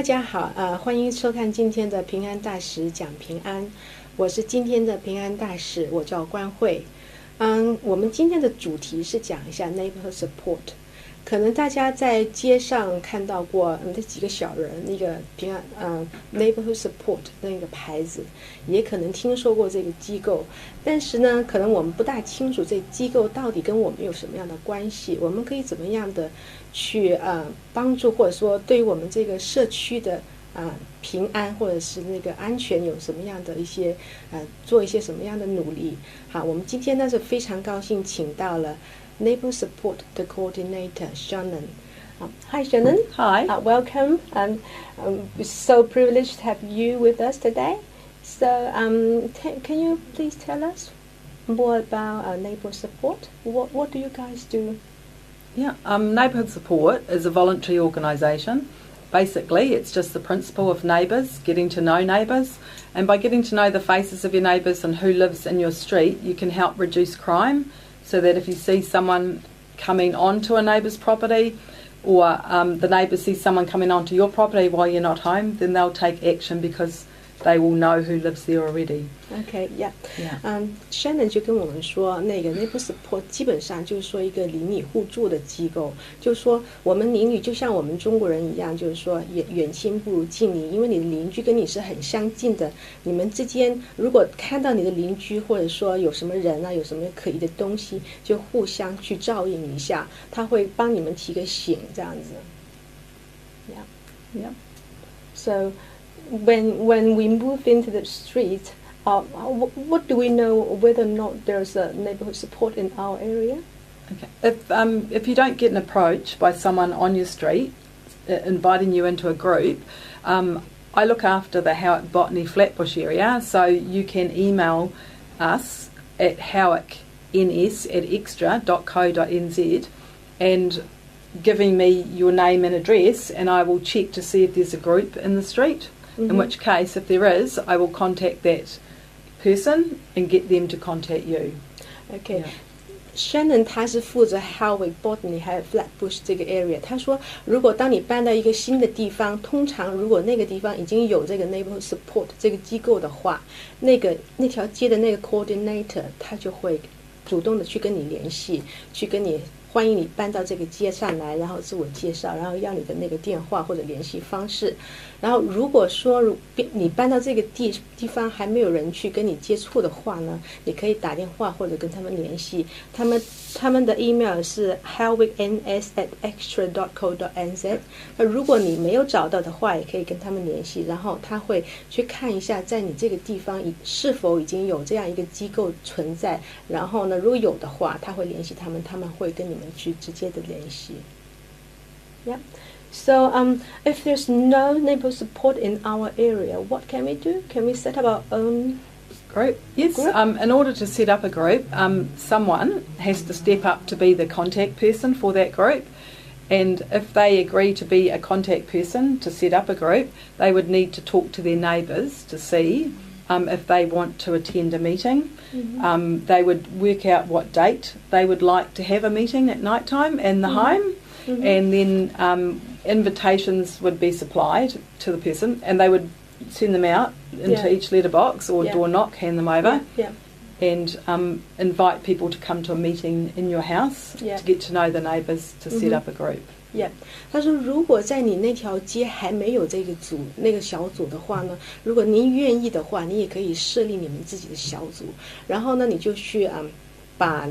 家好，欢迎收看今天的平安大使讲平安，我是今天的平安大使，我叫关慧。我们今天的主题是讲一下 neighborhood support。可能大家在街上看到过那几个小人，那个平安neighborhood support 那个牌子，也可能听说过这个机构，但是呢，可能我们不大清楚这机构到底跟我们有什么样的关系，我们可以怎么样的去帮助，或者说对于我们这个社区的平安或者是那个安全有什么样的一些做一些什么样的努力。好，我们今天呢是非常高兴请到了Neighbor Support the Coordinator Shannon. Hi Shannon. Hi. Welcome. We're so privileged to have you with us today. So can you please tell us more about Neighbor Support? What do you guys do? Yeah, Neighbourhood Support is a voluntary organisation. Basically, it's just the principle of neighbours, getting to know neighbours, and by getting to know the faces of your neighbours and who lives in your street, you can help reduce crime, so that if you see someone coming onto a neighbour's property, or the neighbour sees someone coming onto your property while you're not home, then they'll take action because they will know who lives there already. Okay, yeah. Shannon 就跟我们说，那个 Neighbor Support 基本上就是说一个邻里互助的机构，就是说我们邻里就像我们中国人一样，就是说远亲不如近邻，因为你的邻居跟你是很相近的，你们之间如果看到你的邻居或者说有什么人啊，有什么可疑的东西，就互相去照应一下，他会帮你们提个醒，这样子。Yeah. So.When we move into the street, what do we know whether or not there's a neighborhood support in our area? Okay. If you don't get an approach by someone on your street inviting you into a group, I look after the Howick Botany Flatbush area, so you can email us at howickns@extra.co.nz and giving me your name and address, and I will check to see if there's a group in the street. In which case, if there is, I will contact that person and get them to contact you. Okay. Shannon 他是负责 Howick Botany 还有 Flatbush 这个 area。他说，如果当你搬到一个新的地方，通常如果那个地方已经有这个 neighborhood support 这个机构的话，那条街的那个 coordinator 他就会主动的去跟你联系，去跟你欢迎你搬到这个街上来，然后自我介绍，然后要你的那个电话或者联系方式。然后如果说你搬到这个地方还没有人去跟你接触的话呢，你可以打电话或者跟他们联系。他们的 email 是 howickns@extra.co.nz。那如果你没有找到的话，也可以跟他们联系，然后他会去看一下在你这个地方是否已经有这样一个机构存在。然后呢，如果有的话，他会联系他们，他们会跟你们去直接的联系。Yeah. So, if there's no neighbor support in our area, what can we do? Can we set up our own group? Yes. Group? In order to set up a group, someone has to step up to be the contact person for that group. And if they agree to be a contact person to set up a group, they would need to talk to their neighbours to see if they want to attend a meeting. They would work out what date they would like to have a meeting at night time in the home, and then invitations would be supplied to the person, and they would send them out into each letterbox or door knock, hand them over, and invite people to come to a meeting in your house to get to know the neighbours to set up a group. Yeah. 他说如果在你那条街还没有这个那个小组的话呢，如果您愿意的话，你也可以设立你们自己的小组，然后呢你就去把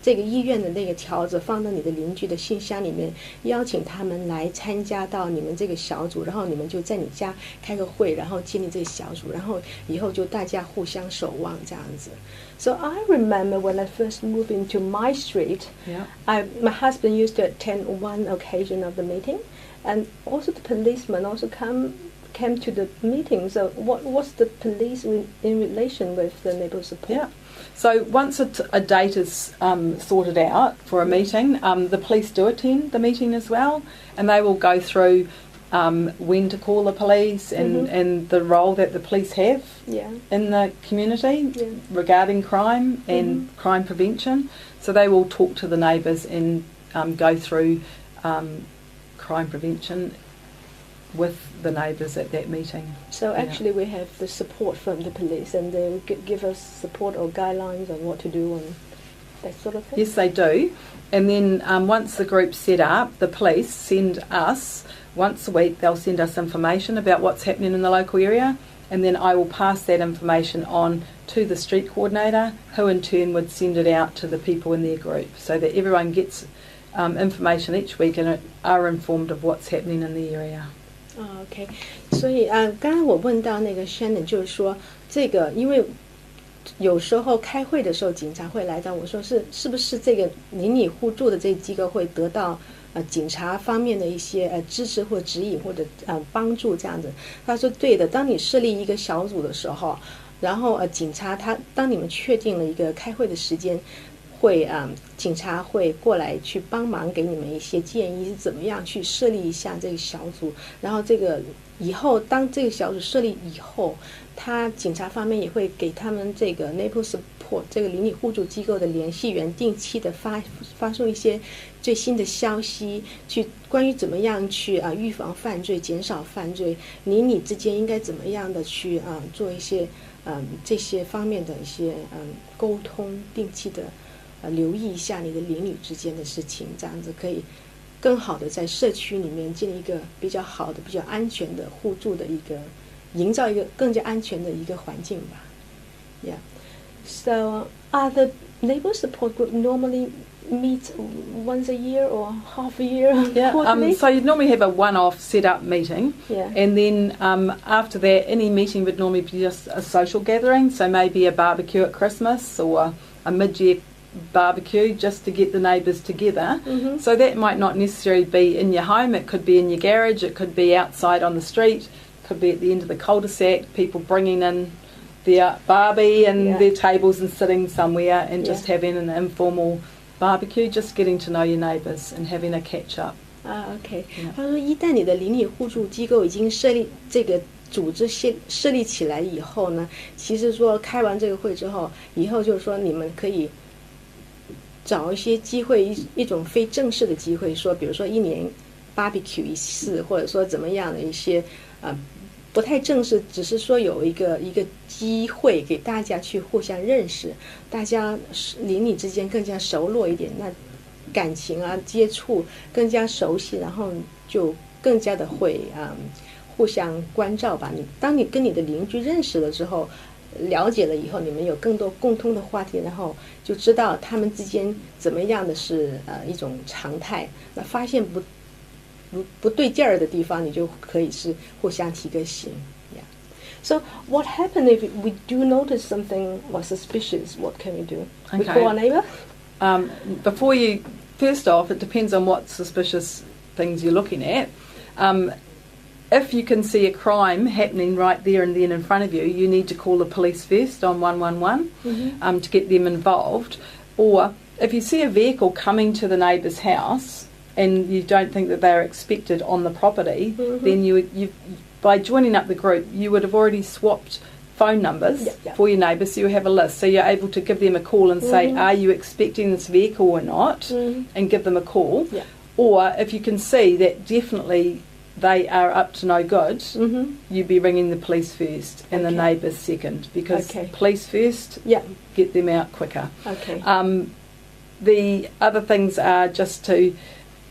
这个医院的那个条子放到你的邻居的信箱里面，邀请他们来参加到你们这个小组，然后你们就在你家开个会，然后建立这个小组，然后以后就大家互相守望这样子。So I remember when I first moved into my street, my husband used to attend one occasion of the meeting, and also the policemen also came to the meeting. So what's the police in relation with the neighbour support? Yeah. So once a date is sorted out for a meeting, the police do attend the meeting as well, and they will go through when to call the police and the role that the police have in the community regarding crime and crime prevention. So they will talk to the neighbours and go through crime prevention with the neighbours at that meeting. So actually we have the support from the police, and they give us support or guidelines on what to do and that sort of thing? Yes, they do. And then once the group's set up, the police send us, once a week, they'll send us information about what's happening in the local area, and then I will pass that information on to the street coordinator, who in turn would send it out to the people in their group, so that everyone gets information each week and are informed of what's happening in the area. OK， 所以刚刚我问到那个 Shannon， 就是说这个，因为有时候开会的时候，警察会来到我说是不是这个邻里互助的这个机构会得到警察方面的一些支持或指引或者帮助这样子。他说对的，当你设立一个小组的时候，然后警察当你们确定了一个开会的时间，会警察会过来去帮忙，给你们一些建议，是怎么样去设立一下这个小组。然后这个以后当这个小组设立以后，警察方面也会给他们这个 Neighbor Support 这个邻里互助机构的联系员定期的发送一些最新的消息，去关于怎么样去预防犯罪、减少犯罪，邻里之间应该怎么样的去做一些这些方面的一些沟通，定期的留意一下你的邻里之间的事情，这样子可以更好的在社区里面建立一个比较好的、比较安全的互助的一个，营造一个更加安全的一个环境吧。Yeah. So are the neighbor support group normally meet once a year or half a year? Yeah. So you'd normally have a one-off set-up meeting. Yeah. And then after that, any meeting would normally be just a social gathering. So maybe a barbecue at Christmas or a mid-year barbecue just to get the neighbours together. Mm-hmm. So that might not necessarily be in your home, it could be in your garage, it could be outside on the street, it could be at the end of the cul-de-sac, people bringing in their barbie and their tables and sitting somewhere and just having an informal barbecue, just getting to know your neighbours and having a catch up. OK， 他说一旦你的邻里互助机构已经设立这个组织设立起来以后呢，其实说开完这个会之后，以后就是说你们可以找一些机会，一种非正式的机会，说比如说一年 barbecue 一次，或者说怎么样的一些不太正式，只是说有一个机会给大家去互相认识，大家邻里之间更加熟络一点，那感情接触更加熟悉，然后就更加的会互相关照吧。当你跟你的邻居认识了之后，了解了以后，你们有更多共通的话题，然后就知道他们之间怎么样的是一种常态。那发现不对劲儿的地方，你就可以是互相提个醒。Yeah. So what happens if we do notice something or suspicious? What can we do? Okay. We call our neighbour? First off, it depends on what suspicious things you're looking at. If you can see a crime happening right there and then in front of you, you need to call the police first on 111 to get them involved. Or if you see a vehicle coming to the neighbour's house and you don't think that they're expected on the property, then you by joining up the group, you would have already swapped phone numbers for your neighbours, so you have a list. So you're able to give them a call and say, are you expecting this vehicle or not, and give them a call. Yeah. Or if you can see that definitely they are up to no good, you'd be ringing the police first and the neighbours second, because police first, get them out quicker. Okay. The other things are just to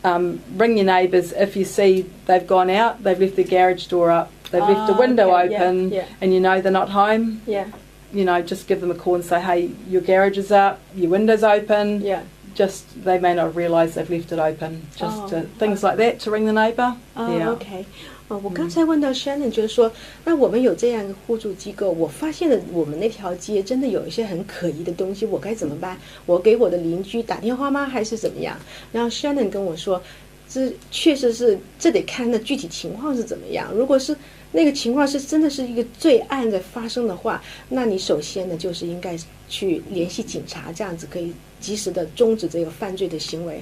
ring your neighbours if you see they've gone out, they've left their garage door up, they've left the window open, and you know they're not home. Yeah. You know, just give them a call and say, hey, your garage is up, your window's open. Yeah. Just, they may not realise they've left it open. Just things like that to ring the neighbour. OK。我刚才问到 Shannon 就是说，那我们有这样一个互助机构，我发现了我们那条街真的有一些很可疑的东西，我该怎么办？我给我的邻居打电话吗？还是怎么样？然后 Shannon 跟我说，这确实是，这得看那具体情况是怎么样。如果是那个情况是真的是一个罪案的发生的话，那你首先呢就是应该去联系警察，这样子可以及时的终止这个犯罪的行为。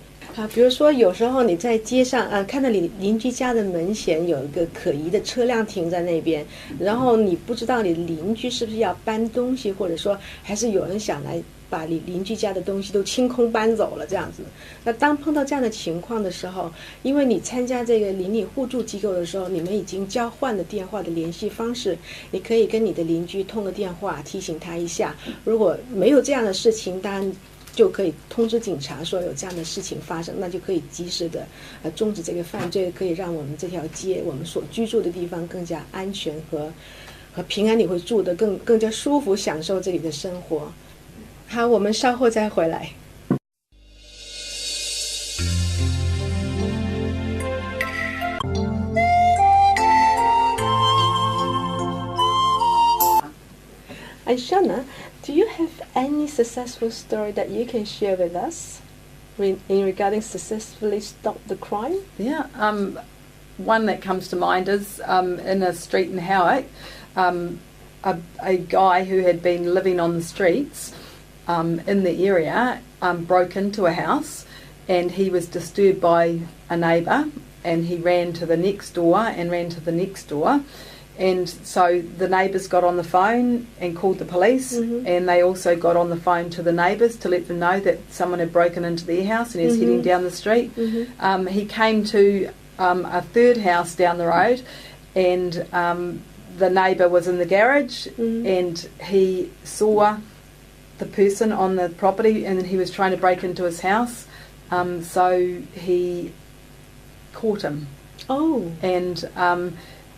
比如说有时候你在街上看到你邻居家的门前有一个可疑的车辆停在那边，然后你不知道你邻居是不是要搬东西，或者说还是有人想来把邻居家的东西都清空搬走了这样子。那当碰到这样的情况的时候，因为你参加这个邻里互助机构的时候，你们已经交换了电话的联系方式，你可以跟你的邻居通个电话提醒他一下。如果没有这样的事情，当然就可以通知警察说有这样的事情发生，那就可以及时的终止这个犯罪，可以让我们这条街我们所居住的地方更加安全和平安，你会住得更加舒服，享受这里的生活。好，我们稍后再回来。And Shana, do you have any successful story that you can share with us in regarding successfully stop the crime? Yeah, one that comes to mind is in a street in Howick, a guy who had been living on the streets in the area broke into a house, and he was disturbed by a neighbour, and he ran to the next door and ran to the next door. And so the neighbours got on the phone and called the police, and they also got on the phone to the neighbours to let them know that someone had broken into their house and he was heading down the street. He came to a third house down the road, and the neighbour was in the garage, and he saw the person on the property, and he was trying to break into his house, so he caught him. Oh. And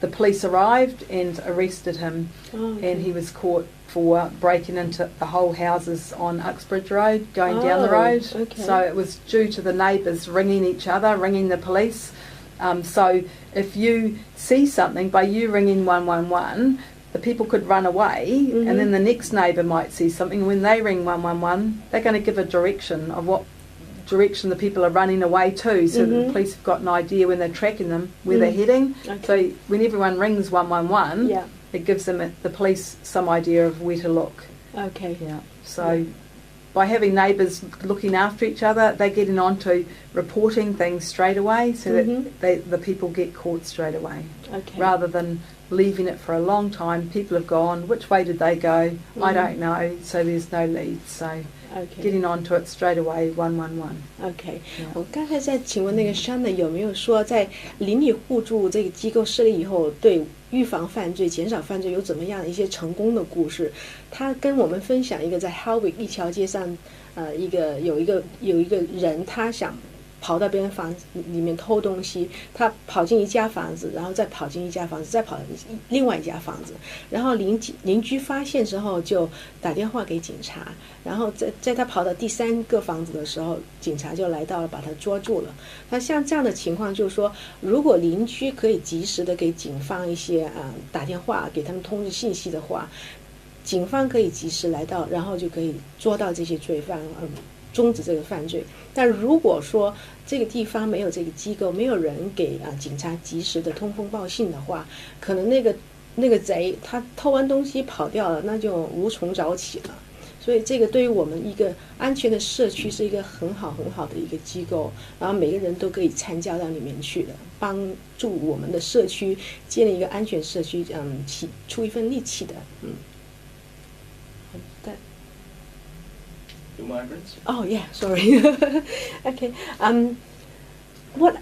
the police arrived and arrested him, and he was caught for breaking into the whole houses on Uxbridge Road, going down the road. Okay. So it was due to the neighbours ringing each other, ringing the police. So if you see something, by you ringing 111, the people could run away, and then the next neighbour might see something. When they ring 111, they're going to give a direction of what direction the people are running away to, so that the police have got an idea when they're tracking them where they're heading. Okay. So when everyone rings 111, Yeah. it gives them the police some idea of where to look. Okay. Yeah. So by having neighbours looking after each other, they're getting on to reporting things straight away, so that the people get caught straight away, rather than leaving it for a long time. People have gone, which way did they go? I don't know, so there's no lead. So getting onto it straight away, 111. OK， 我刚才在请问那个 Shana 有没有说，在邻里互助这个机构设立以后，对预防犯罪、减少犯罪有怎么样的一些成功的故事？他跟我们分享一个在 Howick 一条街上，有一个人，他想跑到别人房子里面偷东西，他跑进一家房子，然后再跑进一家房子，再跑另外一家房子，然后邻居发现之后就打电话给警察，然后在他跑到第3个房子的时候，警察就来到了，把他捉住了。那像这样的情况，就是说，如果邻居可以及时的给警方一些打电话，给他们通知信息的话，警方可以及时来到，然后就可以捉到这些罪犯，终止这个犯罪。但如果说这个地方没有这个机构，没有人给警察及时的通风报信的话，可能那个贼他偷完东西跑掉了，那就无从找起了。所以这个对于我们一个安全的社区是一个很好的一个机构，然后每个人都可以参加到里面去的，帮助我们的社区建立一个安全社区，出一份力气的。New migrants? Oh yeah, sorry. Okay.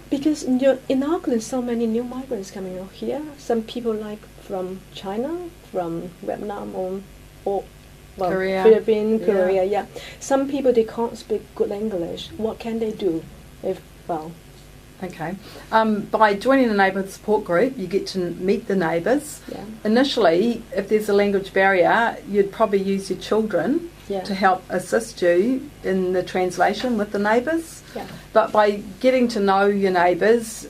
Because in Auckland, so many new migrants coming out here. Some people like from China, from Vietnam, or Korea. Philippines, Korea. Yeah. Some people they can't speak good English. What can they do? Okay. By joining a neighbourhood support group, you get to meet the neighbours. Yeah. Initially, if there's a language barrier, you'd probably use your children to help assist you in the translation with the neighbours. Yeah. But by getting to know your neighbours,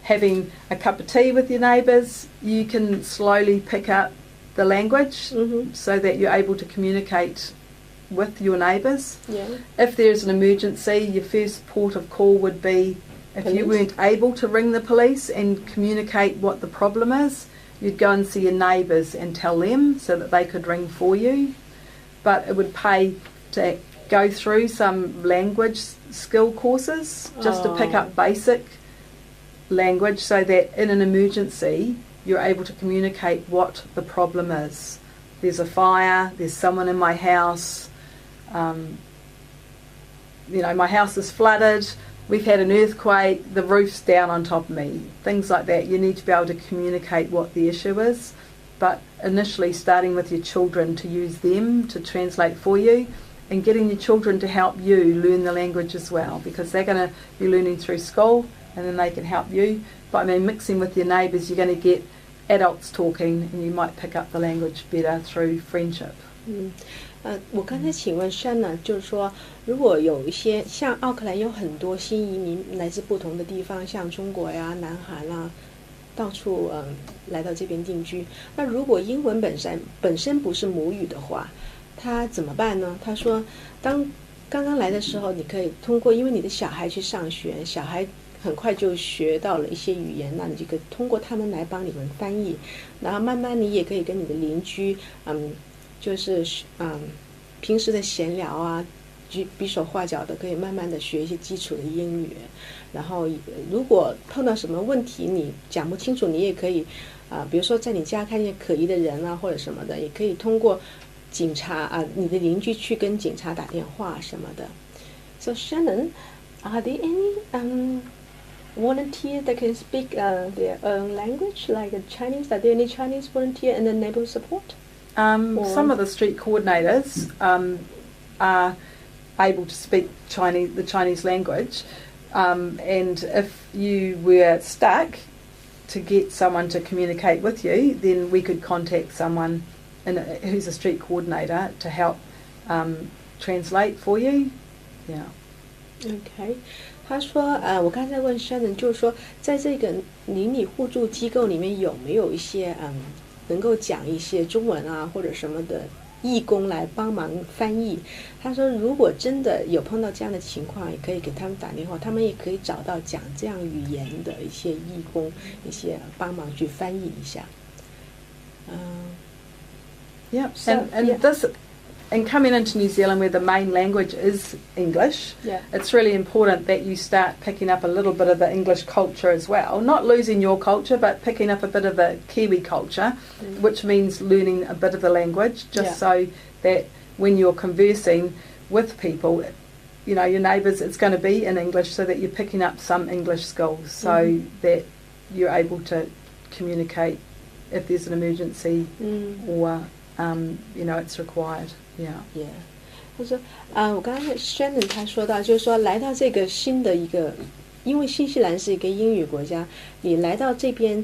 having a cup of tea with your neighbours, you can slowly pick up the language so that you're able to communicate with your neighbours. Yeah. If there's an emergency, your first port of call would be, if you weren't able to ring the police and communicate what the problem is, you'd go and see your neighbours and tell them so that they could ring for you. But it would pay to go through some language skill courses just to pick up basic language, so that in an emergency you're able to communicate what the problem is. There's a fire, there's someone in my house, My house is flooded, we've had an earthquake, the roof's down on top of me, things like that. You need to be able to communicate what the issue is, but initially starting with your children to use them to translate for you, and getting your children to help you learn the language as well, because they're going to be learning through school and then they can help you. But mixing with your neighbours, you're going to get adults talking and you might pick up the language better through friendship. 我刚才请问 Shanna 就是说，如果有一些像奥克兰有很多新移民来自不同的地方，像中国呀、南韩啦，到处来到这边定居。那如果英文本身不是母语的话，他怎么办呢？他说，刚刚来的时候，你可以通过，因为你的小孩去上学，小孩很快就学到了一些语言，那你就可以通过他们来帮你们翻译，然后慢慢你也可以跟你的邻居，就是平时的闲聊啊，比手画脚的，可以慢慢的学一些基础的英语。然后如果碰到什么问题你讲不清楚，你也可以比如说在你家看见可疑的人啊或者什么的，也可以通过警察你的邻居去跟警察打电话什么的。So Shannon, are there any volunteers that can speak their own language, like Chinese? Are there any Chinese volunteer in the neighborhood support? Some of the street coordinators are able to speak the Chinese language, and if you were stuck to get someone to communicate with you, then we could contact someone who's a street coordinator to help translate for you. Yeah. Okay. 他说我刚才问 Shannon 就是说在这个邻里互助机构里面有没有一些能够讲一些中文啊或者什么的义工来帮忙翻译。他说如果真的有碰到这样的情况，也可以给他们打电话，他们也可以找到讲这样语言的一些义工，一些帮忙去翻译一下。Yeah, and coming into New Zealand where the main language is English, it's really important that you start picking up a little bit of the English culture as well. Not losing your culture, but picking up a bit of the Kiwi culture, which means learning a bit of the language, just so that when you're conversing with people, your neighbours, it's going to be in English, so that you're picking up some English skills, so that you're able to communicate if there's an emergency or, it's required. Yeah. 他说我刚才 Shannon 他说到，就是说来到这个新的一个，因为新西兰是一个英语国家，你来到这边，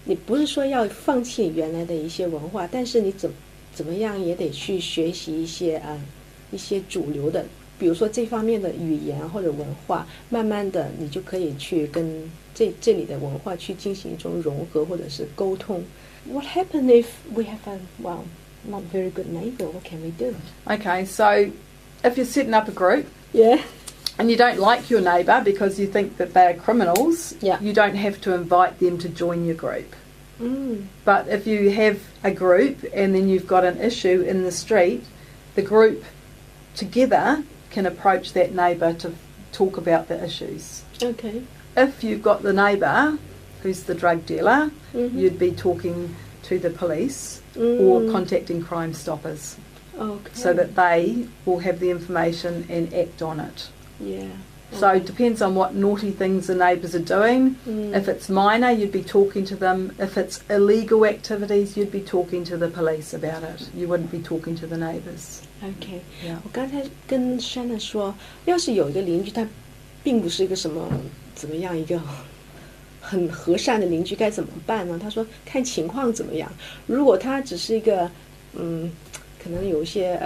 你不是说要放弃你原来的一些文化，但是你怎么样也得去学习一些主流的，比如说这方面的语言或者文化，慢慢的你就可以去跟这里的文化去进行一种融合或者是沟通。What happens if we have not very good neighbour? What can we do? Okay, so if you're setting up a group, and you don't like your neighbour because you think that they are criminals, you don't have to invite them to join your group. But if you have a group and then you've got an issue in the street, the group together can approach that neighbour to talk about the issues. Okay. If you've got the neighbour who's the drug dealer, you'd be talking to the police or contacting Crime Stoppers, so that they will have the information and act on it. So it depends on what naughty things the neighbours are doing. If it's minor, you'd be talking to them. If it's illegal activities, you'd be talking to the police about it. You wouldn't be talking to the neighbours. Okay. 我刚才跟 Shannon 说，要是有一个邻居，他并不是一个什么怎么样一个很和善的邻居，该怎么办呢？他说看情况怎么样。如果他只是一个可能有一些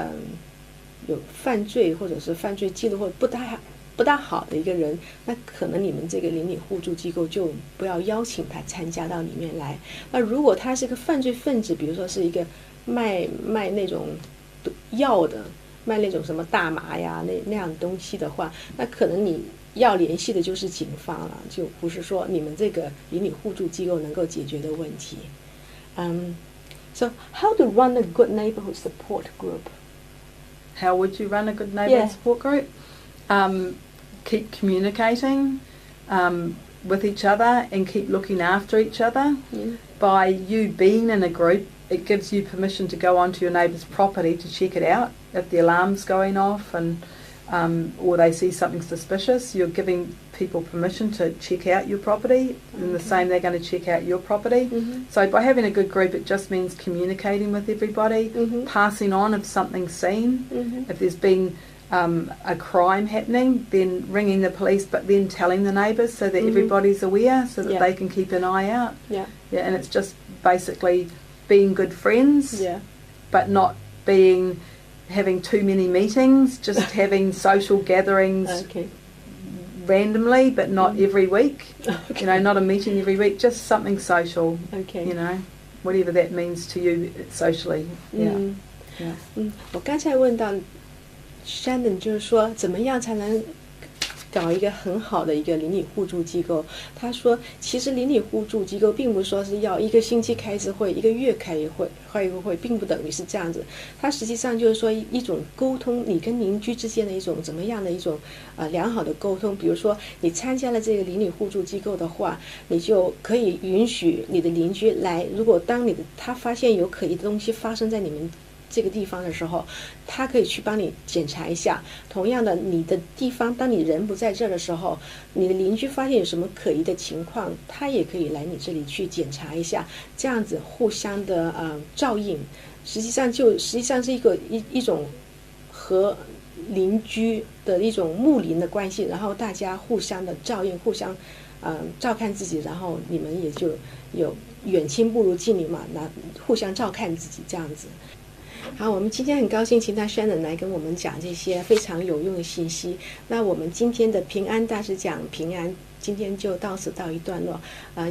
有犯罪或者是犯罪记录或者不大好的一个人，那可能你们这个邻里互助机构就不要邀请他参加到里面来。那如果他是一个犯罪分子，比如说是一个卖那种药的，卖那种什么大麻呀那样的东西的话，那可能你要联系的就是警方了，就不是说你们这个邻里互助机构能够解决的问题。So how to run a good neighborhood support group? How would you run a good neighborhood support group? Keep communicating with each other and keep looking after each other. By you being in a group, it gives you permission to go onto your neighbour's property to check it out if the alarm's going off and or they see something suspicious. You're giving people permission to check out your property, and the same, they're going to check out your property. So by having a good group, it just means communicating with everybody, passing on if something's seen. If there's been a crime happening, then ringing the police, but then telling the neighbours so that everybody's aware, so that they can keep an eye out. And it's just basically being good friends, but not having too many meetings, just having social gatherings randomly, but not every week. You know, not a meeting every week, just something social. You know, whatever that means to you socially. 我刚才问到 Shannon 就是说怎么样才能搞一个很好的一个邻里互助机构。他说其实邻里互助机构并不是说是要一个星期开一次会，一个月开一个会，并不等于是这样子。它实际上就是说一种沟通，你跟邻居之间的一种怎么样的一种良好的沟通。比如说你参加了这个邻里互助机构的话，你就可以允许你的邻居来，如果当他发现有可疑的东西发生在你们这个地方的时候，他可以去帮你检查一下。同样的，你的地方当你人不在这儿的时候，你的邻居发现有什么可疑的情况，他也可以来你这里去检查一下，这样子互相的照应，实际上是一种和邻居的一种睦邻的关系，然后大家互相的照应，互相照看自己，然后你们也就有远亲不如近邻嘛，互相照看自己这样子。好，我们今天很高兴请到 Shannon 来跟我们讲这些非常有用的信息。那我们今天的平安大使讲平安，今天就到此告一段落。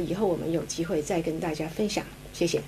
以后我们有机会再跟大家分享，谢谢。